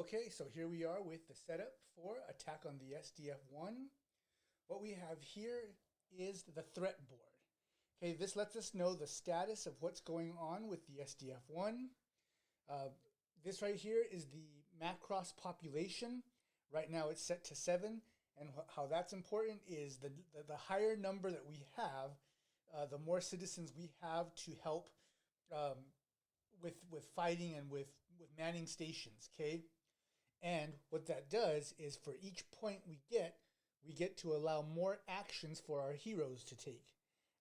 Okay, so here we are with the setup for Attack on the SDF-1. What we have here is the threat board. Okay, this lets us know the status of what's going on with the SDF-1. This right here is the Macross population. Right now it's set to 7, and how that's important is the higher number that we have, the more citizens we have to help um, with fighting and with manning stations, okay? And what that does is for each point we get to allow more actions for our heroes to take.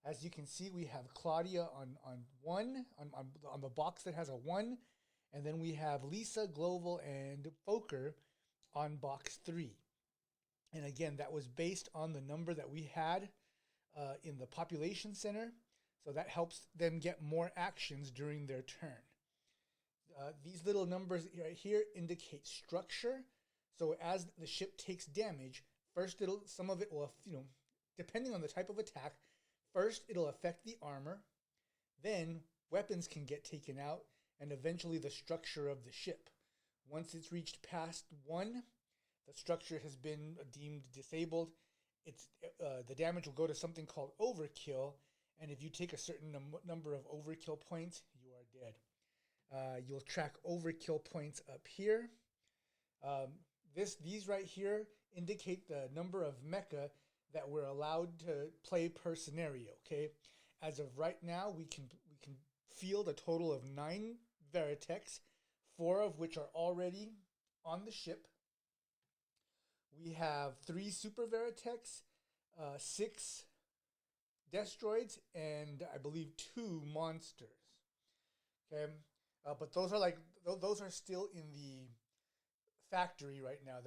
As you can see, we have Claudia on 1, on the box that has a 1, and then we have Lisa, Global, and Foker on box 3. And again, that was based on the number that we had in the population center, so that helps them get more actions during their turn. These little numbers right here indicate structure. So as the ship takes damage, first some of it will, depending on the type of attack, first it'll affect the armor, then weapons can get taken out, and eventually the structure of the ship. Once it's reached past 1, the structure has been deemed disabled. The damage will go to something called overkill, and if you take a certain number of overkill points, you are dead. You'll track overkill points up here. These right here indicate the number of mecha that we're allowed to play per scenario. Okay, as of right now, we can field a total of 9 Veritechs, 4 of which are already on the ship. We have 3 Super Veritechs, 6 Destroids, and I believe 2 monsters. Okay. But those are still in the factory right now.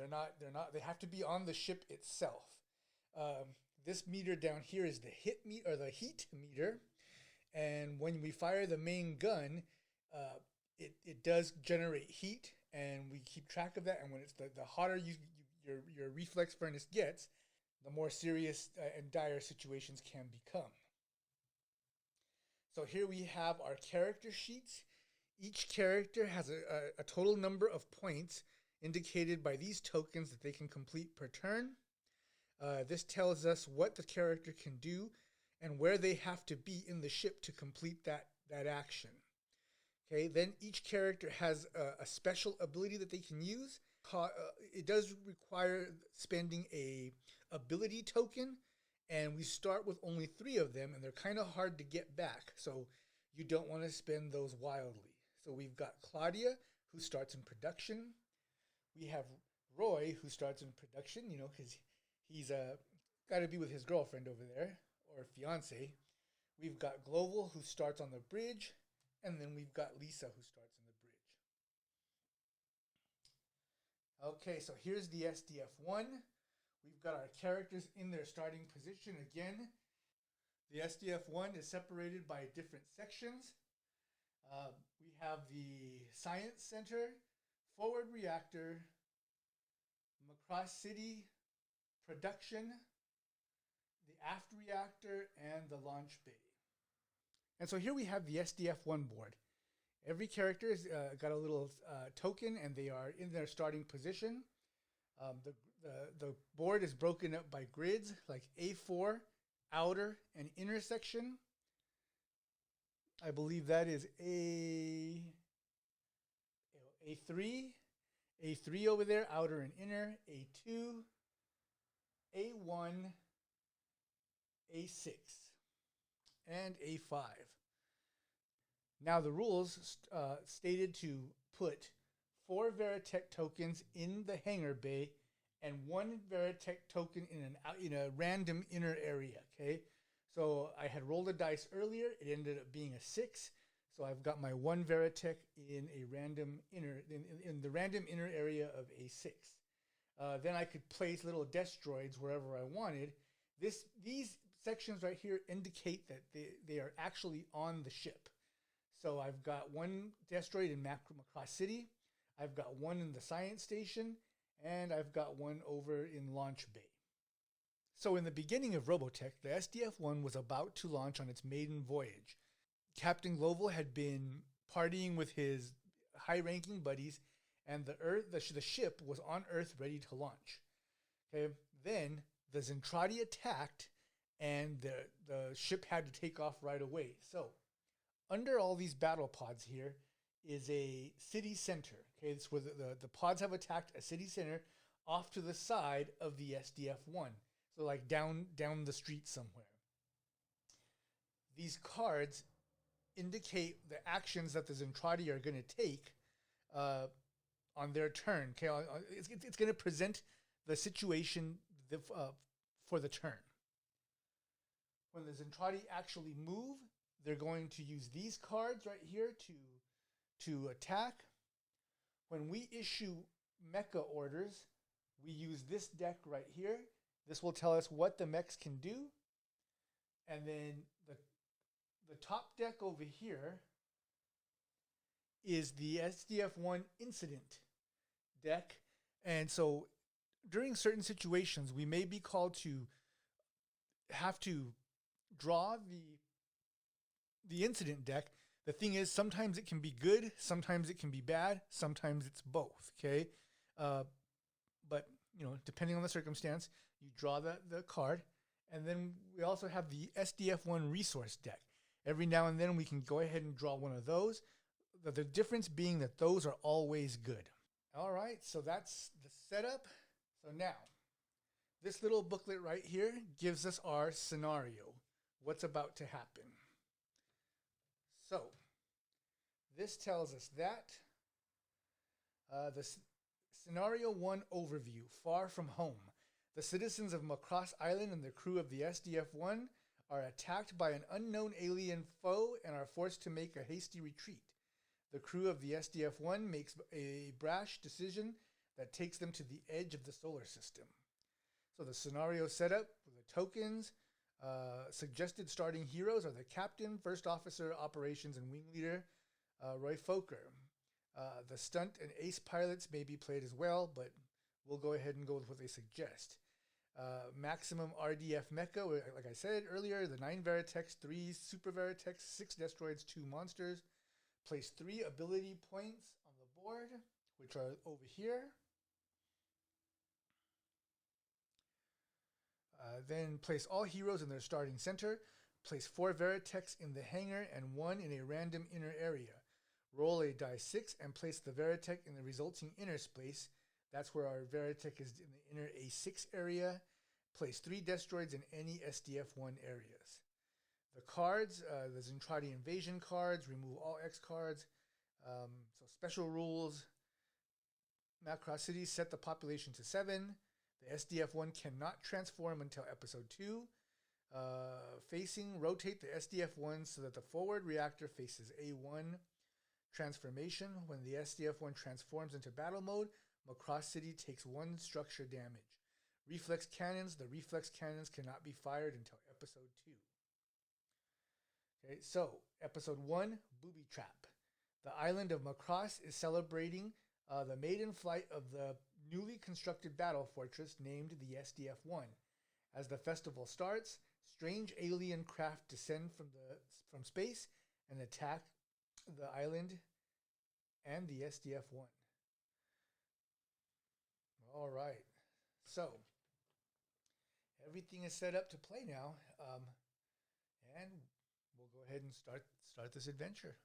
They have to be on the ship itself. This meter down here is the heat meter, and when we fire the main gun, it does generate heat, and we keep track of that. And when it's the hotter your reflex furnace gets, the more serious and dire situations can become. So here we have our character sheets. Each character has a total number of points indicated by these tokens that they can complete per turn. This tells us what the character can do and where they have to be in the ship to complete that action. Okay, then each character has a special ability that they can use. It does require spending a ability token, and we start with only 3 of them, and they're kind of hard to get back, so you don't want to spend those wildly. So we've got Claudia, who starts in production. We have Roy, who starts in production, because he's got to be with his girlfriend over there, or fiance. We've got Global, who starts on the bridge, and then we've got Lisa, who starts on the bridge. Okay, so here's the SDF-1. We've got our characters in their starting position again. The SDF-1 is separated by different sections. We have the Science Center, Forward Reactor, Macross City, Production, the Aft Reactor, and the Launch Bay. And so here we have the SDF-1 board. Every character has got a little token, and they are in their starting position. The board is broken up by grids like A4, outer, and inner section. I believe that is A3 over there, outer and inner, A2, A1, A6, and A5. Now the rules stated to put 4 Veritech tokens in the hangar bay and 1 Veritech token in a random inner area, okay? So I had rolled a dice earlier. It ended up being a 6. So I've got my 1 Veritech in a random in the random inner area of A6. Then I could place little Destroids wherever I wanted. These sections right here indicate that they are actually on the ship. So I've got 1 Destroid in Macross City. I've got 1 in the Science Station, and I've got 1 over in Launch Bay. So in the beginning of Robotech, the SDF-1 was about to launch on its maiden voyage. Captain Global had been partying with his high-ranking buddies, and the ship was on Earth ready to launch. Okay, then the Zentradi attacked, and the ship had to take off right away. So, under all these battle pods here is a city center. Okay, it's where the pods have attacked a city center off to the side of the SDF-1. So like down the street somewhere. These cards indicate the actions that the Zentradi are going to take on their turn. Okay, it's going to present the situation for the turn. When the Zentradi actually move, they're going to use these cards right here to attack. When we issue mecha orders, we use this deck right here. This will tell us what the mechs can do. And then the top deck over here is the SDF-1 incident deck. And so during certain situations, we may be called to have to draw the incident deck. The thing is, sometimes it can be good, sometimes it can be bad, sometimes it's both, okay? But, you know, depending on the circumstance, you draw the card. And then we also have the SDF-1 resource deck. Every now and then we can go ahead and draw one of those. The difference being that those are always good. All right, so that's the setup. So now, this little booklet right here gives us our scenario, what's about to happen. So, this tells us that the Scenario 1 overview, Far From Home. The citizens of Macross Island and the crew of the SDF-1 are attacked by an unknown alien foe and are forced to make a hasty retreat. The crew of the SDF-1 makes a brash decision that takes them to the edge of the solar system. So the scenario setup for the tokens, suggested starting heroes are the captain, first officer, operations, and wing leader, Roy Fokker. The stunt and ace pilots may be played as well, but we'll go ahead and go with what they suggest. Maximum RDF mecha, like I said earlier, the 9 Veritex, 3 Super Veritex, 6 Destroids, 2 monsters. Place 3 ability points on the board, which are over here. Then place all heroes in their starting center. Place 4 Veritex in the hangar and 1 in a random inner area. Roll a die 6 and place the Veritech in the resulting inner space. That's where our Veritech is in the inner A6 area. Place 3 Destroids in any SDF-1 areas. The cards, the Zentradi Invasion cards, remove all X cards. So special rules. Macross City set the population to 7. The SDF-1 cannot transform until episode 2. Facing, rotate the SDF-1 so that the forward reactor faces A1. Transformation, when the SDF-1 transforms into battle mode, Macross City takes 1 structure damage. Reflex cannons, the reflex cannons cannot be fired until episode 2. Okay, so episode 1, Booby Trap. The island of Macross is celebrating the maiden flight of the newly constructed battle fortress named the SDF-1. As the festival starts, strange alien craft descend from space and attack the island and the SDF-1. All right, so everything is set up to play now, and we'll go ahead and start this adventure.